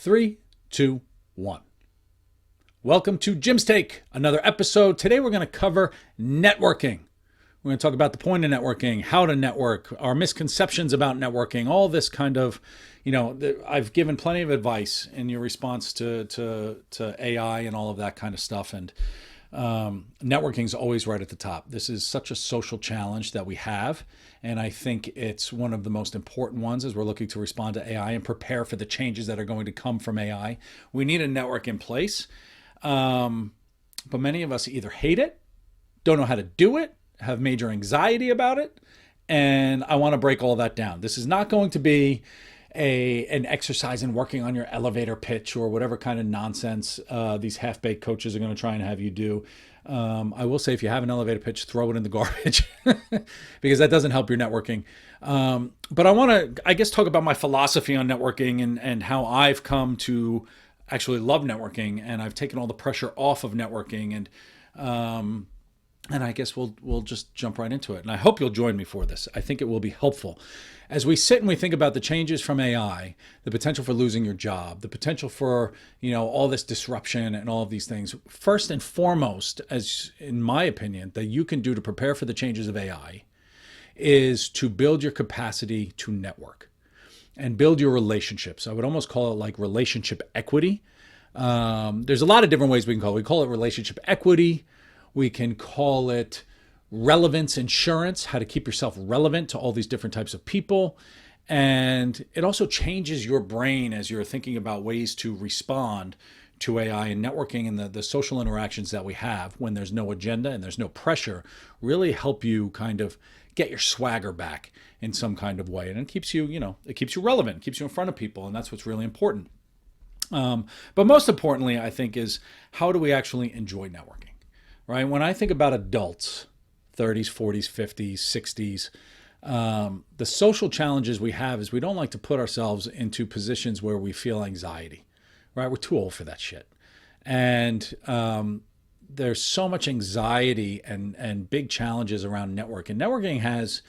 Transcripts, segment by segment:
Three, two, one. Welcome to Jim's Take, another episode. Today we're going to cover networking. We're going to talk about the point of networking, how to network, our misconceptions about networking, all this kind of, I've given plenty of advice in your response to AI and all of that kind of stuff. And networking is always right at the top. This is such a social challenge that we have. And I think it's one of the most important ones as we're looking to respond to AI and prepare for the changes that are going to come from AI. We need a network in place. But many of us either hate it, don't know how to do it, have major anxiety about it. And I want to break all that down. This is not going to be an exercise in working on your elevator pitch or whatever kind of nonsense these half-baked coaches are going to try and have you do. I will say, if you have an elevator pitch, throw it in the garbage because that doesn't help your networking. But I want to, talk about my philosophy on networking and how I've come to actually love networking, and I've taken all the pressure off of networking, and I guess we'll just jump right into it. And I hope you'll join me for this. I think it will be helpful. As we sit and we think about the changes from AI, the potential for losing your job, the potential for, all this disruption and all of these things, first and foremost, as in my opinion, that you can do to prepare for the changes of AI is to build your capacity to network and build your relationships. I would almost call it like relationship equity. There's a lot of different ways we can call it. We call it relationship equity. We can call it relevance insurance, how to keep yourself relevant to all these different types of people. And it also changes your brain as you're thinking about ways to respond to AI and networking, and the social interactions that we have when there's no agenda and there's no pressure really help you kind of get your swagger back in some kind of way. And it keeps you, it keeps you relevant, keeps you in front of people. And that's what's really important. But most importantly, I think, is how do we actually enjoy networking, right? When I think about adults, 30s, 40s, 50s, 60s, the social challenges we have is we don't like to put ourselves into positions where we feel anxiety, right? We're too old for that shit. And there's so much anxiety and big challenges around network. And networking has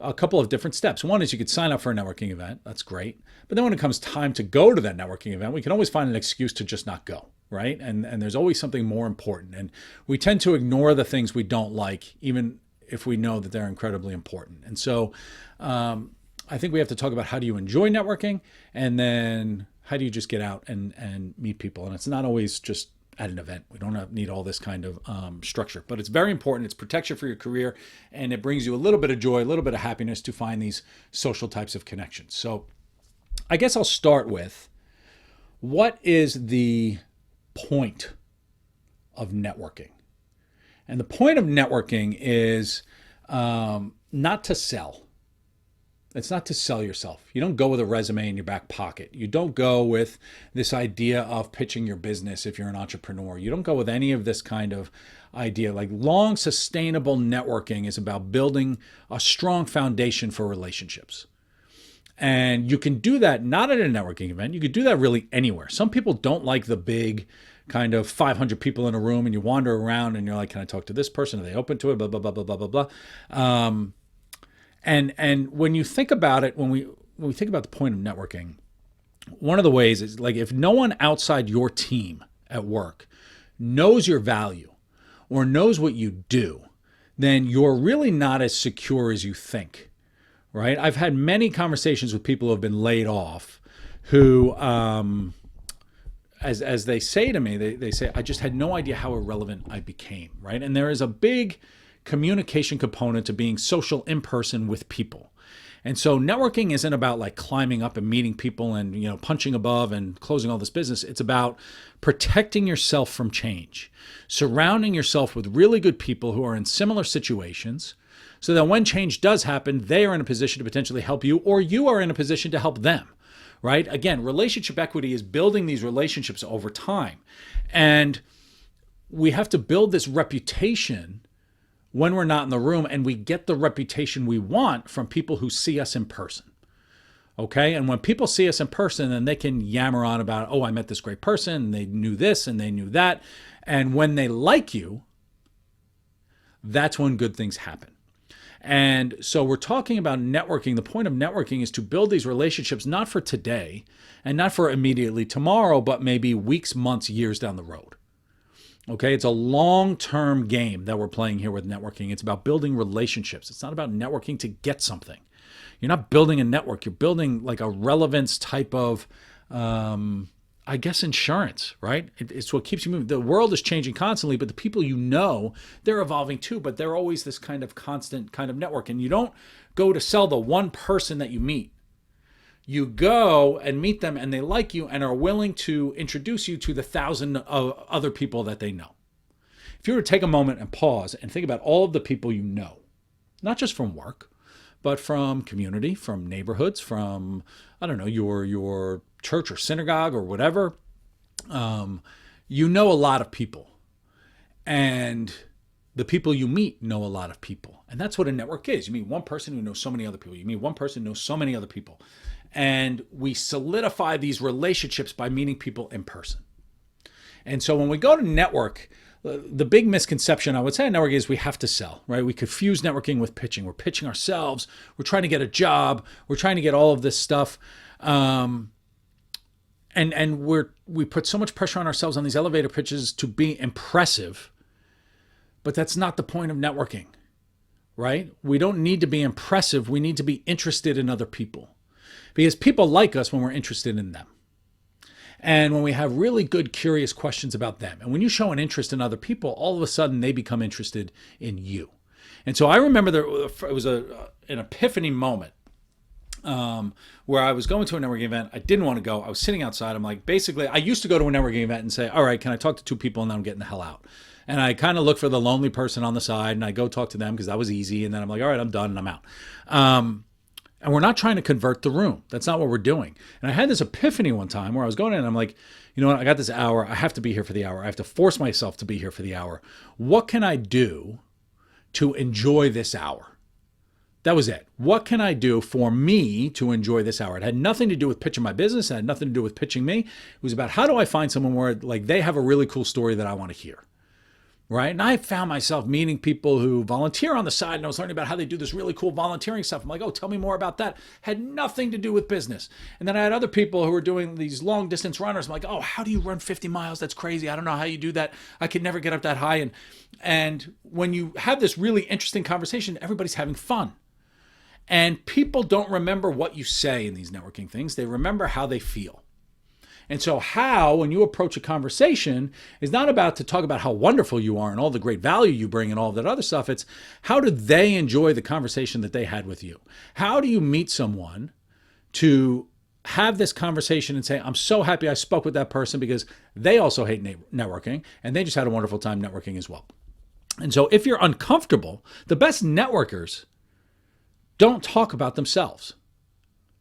a couple of different steps. One is you could sign up for a networking event. That's great. But then when it comes time to go to that networking event, we can always find an excuse to just not go, right? And there's always something more important. And we tend to ignore the things we don't like, even if we know that they're incredibly important. And so I think we have to talk about how do you enjoy networking, and then how do you just get out and meet people. And it's not always just at an event. We don't need all this kind of structure, but it's very important. It's protection for your career, and it brings you a little bit of joy, a little bit of happiness to find these social types of connections. So I guess I'll start with, what is the point of networking? And the point of networking is not to sell. It's not to sell yourself. You don't go with a resume in your back pocket. You don't go with this idea of pitching your business if you're an entrepreneur. You don't go with any of this kind of idea. Like, long, sustainable networking is about building a strong foundation for relationships. And you can do that not at a networking event. You could do that really anywhere. Some people don't like the big kind of 500 people in a room, and you wander around and you're like, can I talk to this person? Are they open to it? Blah, blah, blah, blah, blah, blah, blah. And when you think about it, when we think about the point of networking, one of the ways is, like, if no one outside your team at work knows your value or knows what you do, then you're really not as secure as you think, right? I've had many conversations with people who have been laid off who, as they say to me, they say, I just had no idea how irrelevant I became, right? And there is a big communication component to being social in person with people. And so networking isn't about like climbing up and meeting people and, punching above and closing all this business. It's about protecting yourself from change, surrounding yourself with really good people who are in similar situations, so that when change does happen, they are in a position to potentially help you, or you are in a position to help them, right? Again, relationship equity is building these relationships over time. And we have to build this reputation when we're not in the room, and we get the reputation we want from people who see us in person. Okay? And when people see us in person, then they can yammer on about, oh, I met this great person, and they knew this and they knew that. And when they like you, that's when good things happen. And so we're talking about networking. The point of networking is to build these relationships, not for today and not for immediately tomorrow, but maybe weeks, months, years down the road. Okay, it's a long-term game that we're playing here with networking. It's about building relationships. It's not about networking to get something. You're not building a network. You're building like a relevance type of, I guess, insurance, right? It's what keeps you moving. The world is changing constantly, but the people you know, they're evolving too, but they're always this kind of constant kind of network. And you don't go to sell the one person that you meet. You go and meet them and they like you and are willing to introduce you to the 1,000 other people that they know. If you were to take a moment and pause and think about all of the people you know, not just from work, but from community, from neighborhoods, from, I don't know, your church or synagogue or whatever, you know a lot of people. And the people you meet know a lot of people. And that's what a network is. You meet one person who knows so many other people. You meet one person who knows so many other people. And we solidify these relationships by meeting people in person. And so when we go to network, the big misconception I would say in networking is we have to sell, right? We confuse networking with pitching. We're pitching ourselves. We're trying to get a job. We're trying to get all of this stuff. And we put so much pressure on ourselves on these elevator pitches to be impressive, but that's not the point of networking, right? We don't need to be impressive. We need to be interested in other people. Because people like us when we're interested in them. And when we have really good, curious questions about them. And when you show an interest in other people, all of a sudden they become interested in you. And so I remember it was an epiphany moment where I was going to a networking event. I didn't want to go. I was sitting outside. I'm like, basically, I used to go to a networking event and say, all right, can I talk to 2 people and then I'm getting the hell out. And I kind of look for the lonely person on the side and I go talk to them because that was easy. And then I'm like, all right, I'm done and I'm out. And we're not trying to convert the room. That's not what we're doing. And I had this epiphany one time where I was going in and I'm like, you know what? I got this hour. I have to be here for the hour. I have to force myself to be here for the hour. What can I do to enjoy this hour? That was it. What can I do for me to enjoy this hour? It had nothing to do with pitching my business. It had nothing to do with pitching me. It was about how do I find someone where like they have a really cool story that I want to hear. Right. And I found myself meeting people who volunteer on the side and I was learning about how they do this really cool volunteering stuff. I'm like, oh, tell me more about that. Had nothing to do with business. And then I had other people who were doing these long distance runners. I'm like, oh, how do you run 50 miles? That's crazy. I don't know how you do that. I could never get up that high. And when you have this really interesting conversation, everybody's having fun. And people don't remember what you say in these networking things. They remember how they feel. And so how, when you approach a conversation, is not about to talk about how wonderful you are and all the great value you bring and all of that other stuff. It's how do they enjoy the conversation that they had with you? How do you meet someone to have this conversation and say, I'm so happy I spoke with that person because they also hate networking and they just had a wonderful time networking as well. And so if you're uncomfortable, the best networkers don't talk about themselves.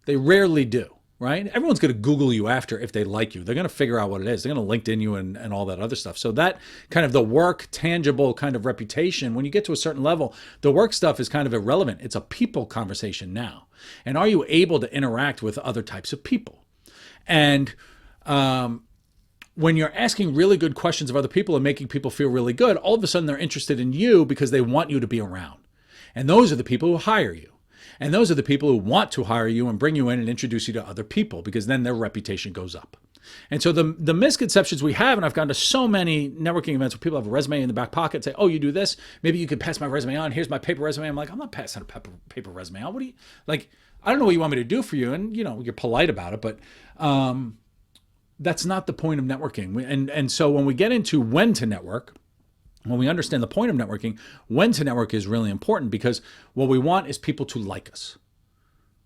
They rarely do. Right? Everyone's going to Google you after if they like you. They're going to figure out what it is. They're going to LinkedIn you and all that other stuff. So that kind of the work, tangible kind of reputation, when you get to a certain level, the work stuff is kind of irrelevant. It's a people conversation now. And are you able to interact with other types of people? And when you're asking really good questions of other people and making people feel really good, all of a sudden they're interested in you because they want you to be around. And those are the people who hire you. And those are the people who want to hire you and bring you in and introduce you to other people because then their reputation goes up. And so the misconceptions we have, and I've gone to so many networking events where people have a resume in the back pocket, say, oh, you do this, maybe you could pass my resume on. Here's my paper resume. I'm like, I'm not passing a paper resume on. What do you, like, I don't know what you want me to do for you. And, you know, you're polite about it, but that's not the point of networking. And so when we get into when to network, when we understand the point of networking, when to network is really important because what we want is people to like us.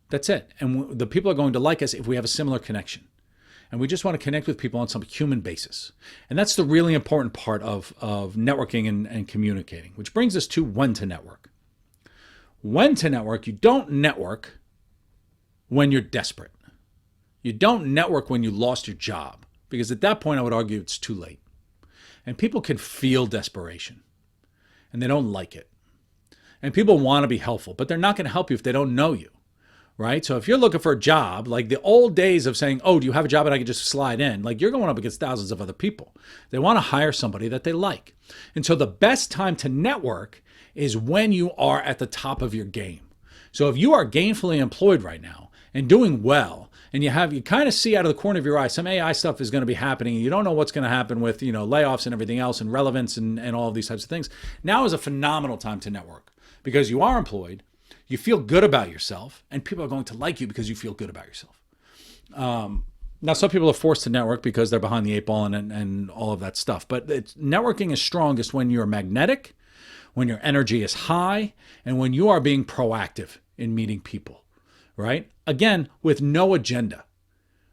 That's it. And the people are going to like us if we have a similar connection. And we just want to connect with people on some human basis. And that's the really important part of networking and communicating, which brings us to when to network. When to network, you don't network when you're desperate. You don't network when you lost your job, because at that point I would argue it's too late. And people can feel desperation and they don't like it. And people want to be helpful, but they're not going to help you if they don't know you, right? So if you're looking for a job, like the old days of saying, oh, do you have a job and I can just slide in? Like you're going up against thousands of other people. They want to hire somebody that they like. And so the best time to network is when you are at the top of your game. So if you are gainfully employed right now and doing well, and you kind of see out of the corner of your eye, some AI stuff is going to be happening. You don't know what's going to happen with, layoffs and everything else and relevance and all of these types of things. Now is a phenomenal time to network because you are employed. You feel good about yourself, and people are going to like you because you feel good about yourself. Now, some people are forced to network because they're behind the 8 ball and all of that stuff. But networking is strongest when you're magnetic, when your energy is high, and when you are being proactive in meeting people, right? Again, with no agenda,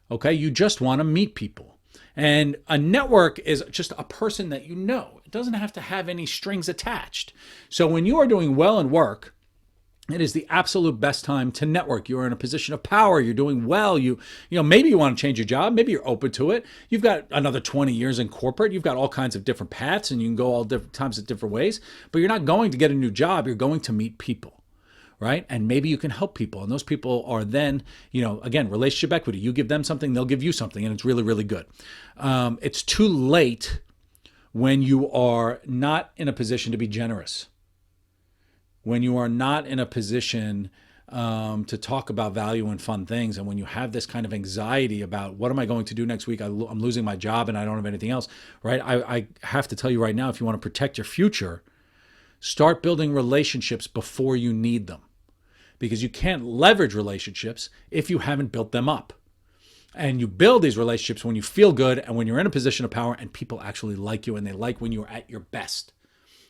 okay? You just want to meet people. And a network is just a person that you know. It doesn't have to have any strings attached. So when you are doing well in work, it is the absolute best time to network. You're in a position of power. You're doing well. Maybe you want to change your job. Maybe you're open to it. You've got another 20 years in corporate. You've got all kinds of different paths and you can go all different times at different ways, but you're not going to get a new job. You're going to meet people, right? And maybe you can help people. And those people are then, again, relationship equity. You give them something, they'll give you something. And it's really, really good. It's too late when you are not in a position to be generous. When you are not in a position to talk about value and fun things, and when you have this kind of anxiety about what am I going to do next week, I'm losing my job and I don't have anything else, right? I have to tell you right now, if you want to protect your future, start building relationships before you need them, because you can't leverage relationships if you haven't built them up. And you build these relationships when you feel good and when you're in a position of power and people actually like you and they like when you're at your best.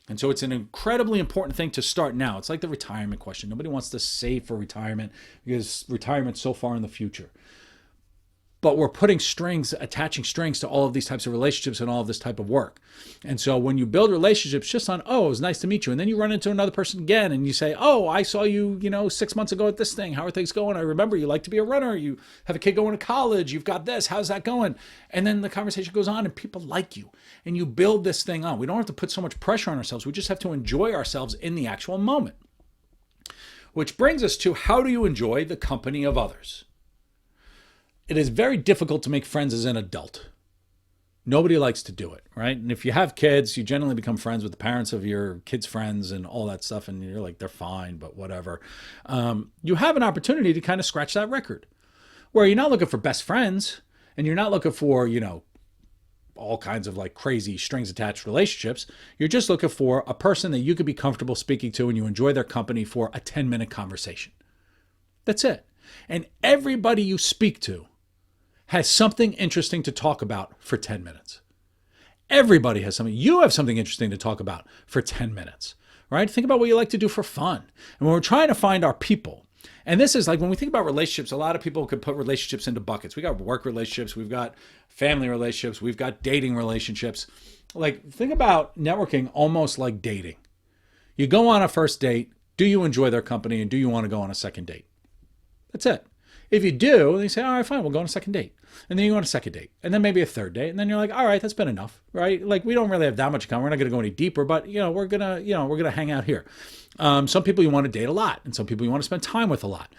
And so it's an incredibly important thing to start now. It's like the retirement question. Nobody wants to save for retirement because retirement's so far in the future. But we're attaching strings to all of these types of relationships and all of this type of work. And so when you build relationships just on, oh, it was nice to meet you. And then you run into another person again and you say, oh, I saw you, 6 months ago at this thing. How are things going? I remember you like to be a runner. You have a kid going to college. You've got this. How's that going? And then the conversation goes on and people like you. And you build this thing on. We don't have to put so much pressure on ourselves. We just have to enjoy ourselves in the actual moment. Which brings us to, how do you enjoy the company of others? It is very difficult to make friends as an adult. Nobody likes to do it, right? And if you have kids, you generally become friends with the parents of your kids' friends and all that stuff. And you're like, they're fine, but whatever. You have an opportunity to kind of scratch that record where you're not looking for best friends and you're not looking for, all kinds of like crazy strings attached relationships. You're just looking for a person that you could be comfortable speaking to and you enjoy their company for a 10-minute conversation. That's it. And everybody you speak to has something interesting to talk about for 10 minutes. Everybody has something. You have something interesting to talk about for 10 minutes, right? Think about what you like to do for fun. And when we're trying to find our people, and this is like when we think about relationships, a lot of people could put relationships into buckets. We got work relationships, we've got family relationships, we've got dating relationships. Like think about networking almost like dating. You go on a first date. Do you enjoy their company? And do you want to go on a second date? That's it. If you do, then you say, all right, fine, we'll go on a second date. And then you go on a second date. And then maybe a third date. And then you're like, all right, that's been enough, right? Like we don't really have that much in common. We're not going to go any deeper, but we're going to hang out here. Some people you want to date a lot. And some people you want to spend time with a lot.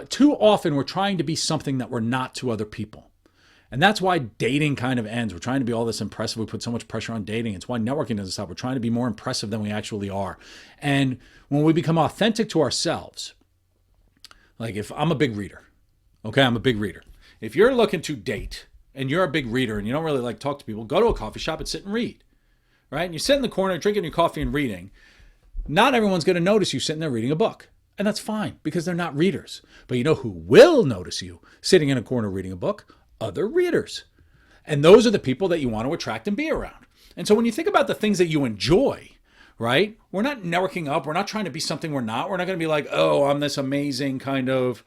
Too often we're trying to be something that we're not to other people. And that's why dating kind of ends. We're trying to be all this impressive. We put so much pressure on dating. It's why networking doesn't stop. We're trying to be more impressive than we actually are. And when we become authentic to ourselves, like if I'm a big reader, okay, I'm a big reader. If you're looking to date and you're a big reader and you don't really like to talk to people, go to a coffee shop and sit and read, right? And you sit in the corner drinking your coffee and reading. Not everyone's going to notice you sitting there reading a book. And that's fine because they're not readers. But you know who will notice you sitting in a corner reading a book? Other readers. And those are the people that you want to attract and be around. And so when you think about the things that you enjoy, right? We're not networking up. We're not trying to be something we're not. We're not going to be like, oh, I'm this amazing kind of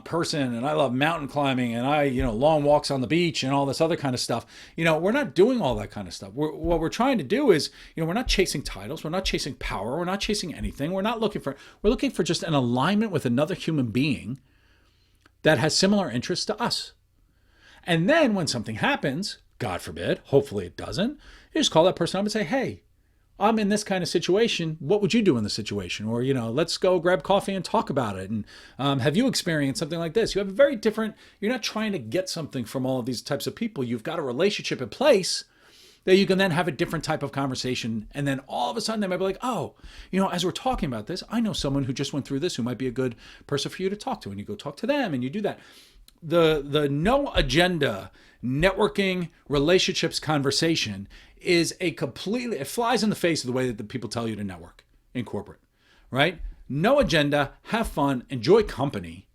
person and I love mountain climbing and I, long walks on the beach and all this other kind of stuff. We're not doing all that kind of stuff. What we're trying to do is, we're not chasing titles. We're not chasing power. We're not chasing anything. We're looking for just an alignment with another human being that has similar interests to us. And then when something happens, God forbid, hopefully it doesn't, you just call that person up and say, hey, I'm in this kind of situation. What would you do in the situation? Or, let's go grab coffee and talk about it. And have you experienced something like this? You have a very different, you're not trying to get something from all of these types of people. You've got a relationship in place that you can then have a different type of conversation. And then all of a sudden they might be like, oh, as we're talking about this, I know someone who just went through this who might be a good person for you to talk to. And you go talk to them and you do that. The no agenda networking relationships conversation is it flies in the face of the way that the people tell you to network in corporate, right? No agenda, have fun, enjoy company.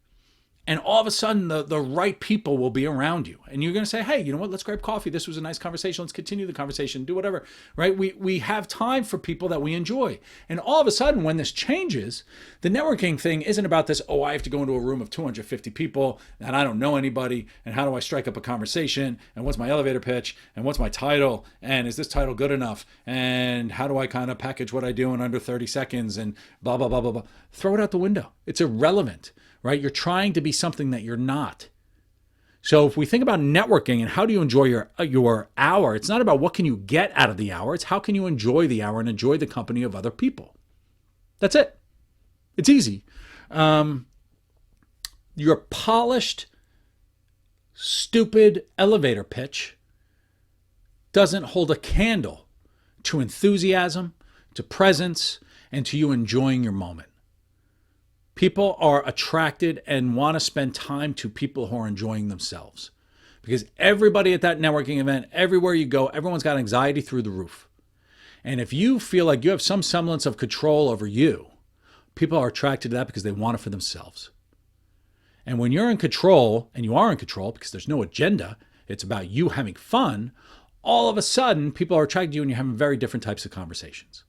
And all of a sudden, the right people will be around you. And you're going to say, hey, you know what? Let's grab coffee. This was a nice conversation. Let's continue the conversation. Do whatever, right? We have time for people that we enjoy. And all of a sudden, when this changes, the networking thing isn't about this, oh, I have to go into a room of 250 people and I don't know anybody. And how do I strike up a conversation? And what's my elevator pitch? And what's my title? And is this title good enough? And how do I kind of package what I do in under 30 seconds? And blah, blah, blah, blah, blah. Throw it out the window. It's irrelevant. Right? You're trying to be something that you're not. So if we think about networking and how do you enjoy your hour, it's not about what can you get out of the hour. It's how can you enjoy the hour and enjoy the company of other people. That's it. It's easy. Your polished, stupid elevator pitch doesn't hold a candle to enthusiasm, to presence, and to you enjoying your moment. People are attracted and want to spend time to people who are enjoying themselves. Because everybody at that networking event, everywhere you go, everyone's got anxiety through the roof. And if you feel like you have some semblance of control over you, people are attracted to that because they want it for themselves. And when you're in control, and you are in control because there's no agenda, it's about you having fun, all of a sudden people are attracted to you and you're having very different types of conversations.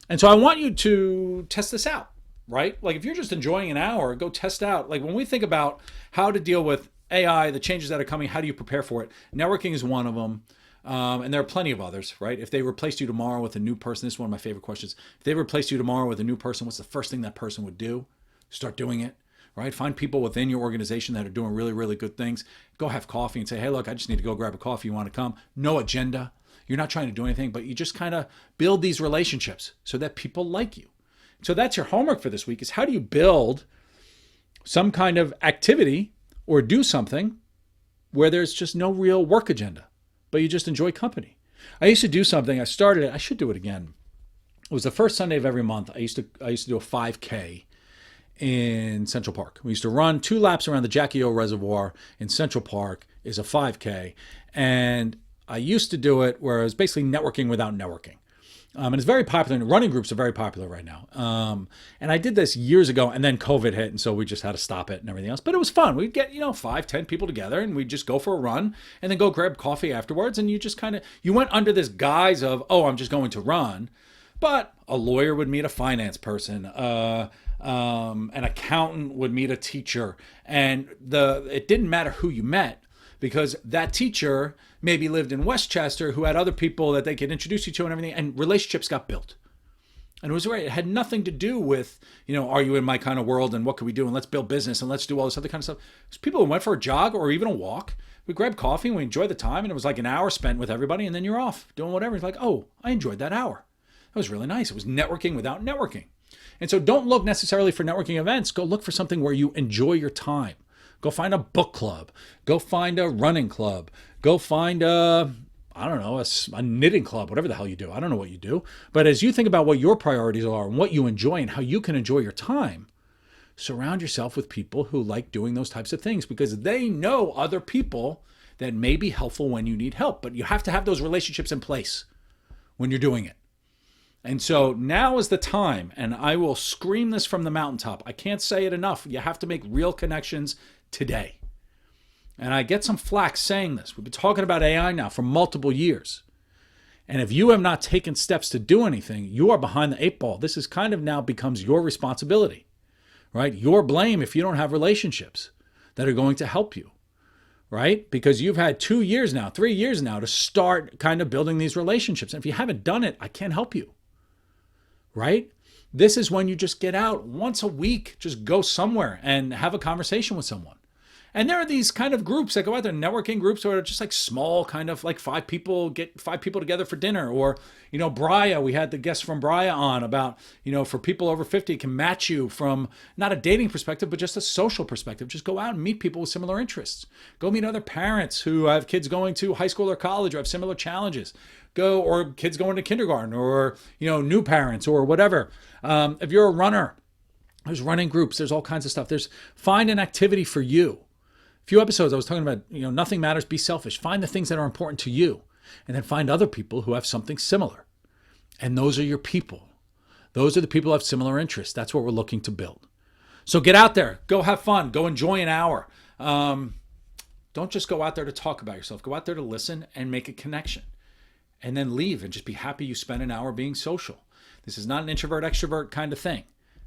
And so I want you to test this out. Right? Like if you're just enjoying an hour, go test out. Like when we think about how to deal with AI, the changes that are coming, how do you prepare for it? Networking is one of them. And there are plenty of others, right? If they replaced you tomorrow with a new person, this is one of my favorite questions. If they replaced you tomorrow with a new person, what's the first thing that person would do? Start doing it, right? Find people within your organization that are doing really, really good things. Go have coffee and say, hey, look, I just need to go grab a coffee. You want to come? No agenda. You're not trying to do anything, but you just kind of build these relationships so that people like you. So that's your homework for this week is how do you build some kind of activity or do something where there's just no real work agenda, but you just enjoy company. I used to do something, I started it, I should do it again. It was the first Sunday of every month. I used to do a 5K in Central Park. We used to run 2 laps around the Jackie O Reservoir in Central Park is a 5K. And I used to do it where it was basically networking without networking. And it's very popular. Running groups are very popular right now. And I did this years ago, and then COVID hit, and so we just had to stop it and everything else. But it was fun. We'd get 5, 10 people together, and we'd just go for a run, and then go grab coffee afterwards. And you just you went under this guise of, oh, I'm just going to run. But a lawyer would meet a finance person. An accountant would meet a teacher, and it didn't matter who you met. Because that teacher maybe lived in Westchester who had other people that they could introduce you to and everything, and relationships got built. And it was great. It had nothing to do with, are you in my kind of world and what can we do and let's build business and let's do all this other kind of stuff. It was people who went for a jog or even a walk. We grabbed coffee and we enjoyed the time, and it was like an hour spent with everybody, and then you're off doing whatever. It's like, oh, I enjoyed that hour. That was really nice. It was networking without networking. And so don't look necessarily for networking events. Go look for something where you enjoy your time. Go find a book club. Go find a running club. Go find a knitting club, whatever the hell you do. I don't know what you do. But as you think about what your priorities are and what you enjoy and how you can enjoy your time, surround yourself with people who like doing those types of things because they know other people that may be helpful when you need help. But you have to have those relationships in place when you're doing it. And so now is the time, and I will scream this from the mountaintop. I can't say it enough. You have to make real connections today. And I get some flack saying this. We've been talking about AI now for multiple years. And if you have not taken steps to do anything, you are behind the 8 ball. This is kind of now becomes your responsibility, right? Your blame if you don't have relationships that are going to help you, right? Because you've had 2 years now, 3 years now to start kind of building these relationships. And if you haven't done it, I can't help you, right? This is when you just get out once a week, just go somewhere and have a conversation with someone And there are these kind of groups that go out there, networking groups, or just like small, kind of like get 5 people together for dinner. Or, Braya, we had the guest from Braya on about, for people over 50, it can match you from not a dating perspective, but just a social perspective. Just go out and meet people with similar interests. Go meet other parents who have kids going to high school or college or have similar challenges. Or kids going to kindergarten, or, new parents or whatever. If you're a runner, there's running groups, there's all kinds of stuff. Find an activity for you. A few episodes I was talking about, nothing matters, be selfish. Find the things that are important to you, and then find other people who have something similar. And those are your people. Those are the people who have similar interests. That's what we're looking to build. So get out there, go have fun, go enjoy an hour. Don't just go out there to talk about yourself. Go out there to listen and make a connection. And then leave and just be happy you spent an hour being social. This is not an introvert, extrovert kind of thing.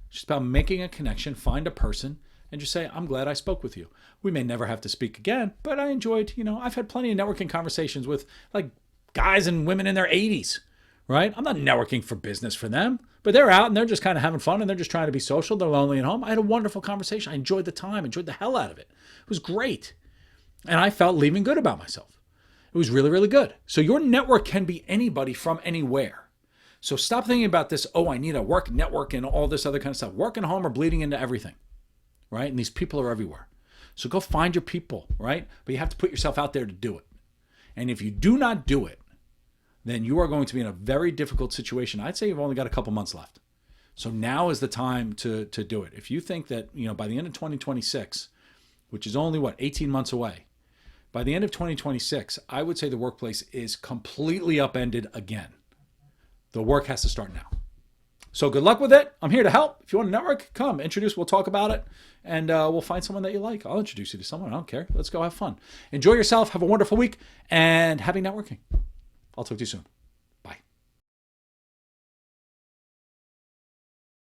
It's just about making a connection, find a person, and just say, I'm glad I spoke with you. We may never have to speak again, but I enjoyed, I've had plenty of networking conversations with like guys and women in their 80s, right? I'm not networking for business for them, but they're out and they're just kind of having fun and they're just trying to be social. They're lonely at home. I had a wonderful conversation. I enjoyed the time, enjoyed the hell out of it. It was great. And I felt leaving good about myself. It was really, really good. So your network can be anybody from anywhere. So stop thinking about this, I need a work network and all this other kind of stuff. Work and home are bleeding into everything, right? And these people are everywhere. So go find your people, right? But you have to put yourself out there to do it. And if you do not do it, then you are going to be in a very difficult situation. I'd say you've only got a couple months left. So now is the time to do it. If you think that, by the end of 2026, which is only 18 months away, by the end of 2026, I would say the workplace is completely upended again. The work has to start now. So good luck with it. I'm here to help. If you want to network, come, introduce, we'll talk about it, and we'll find someone that you like. I'll introduce you to someone. I don't care. Let's go have fun. Enjoy yourself. Have a wonderful week, and happy networking. I'll talk to you soon.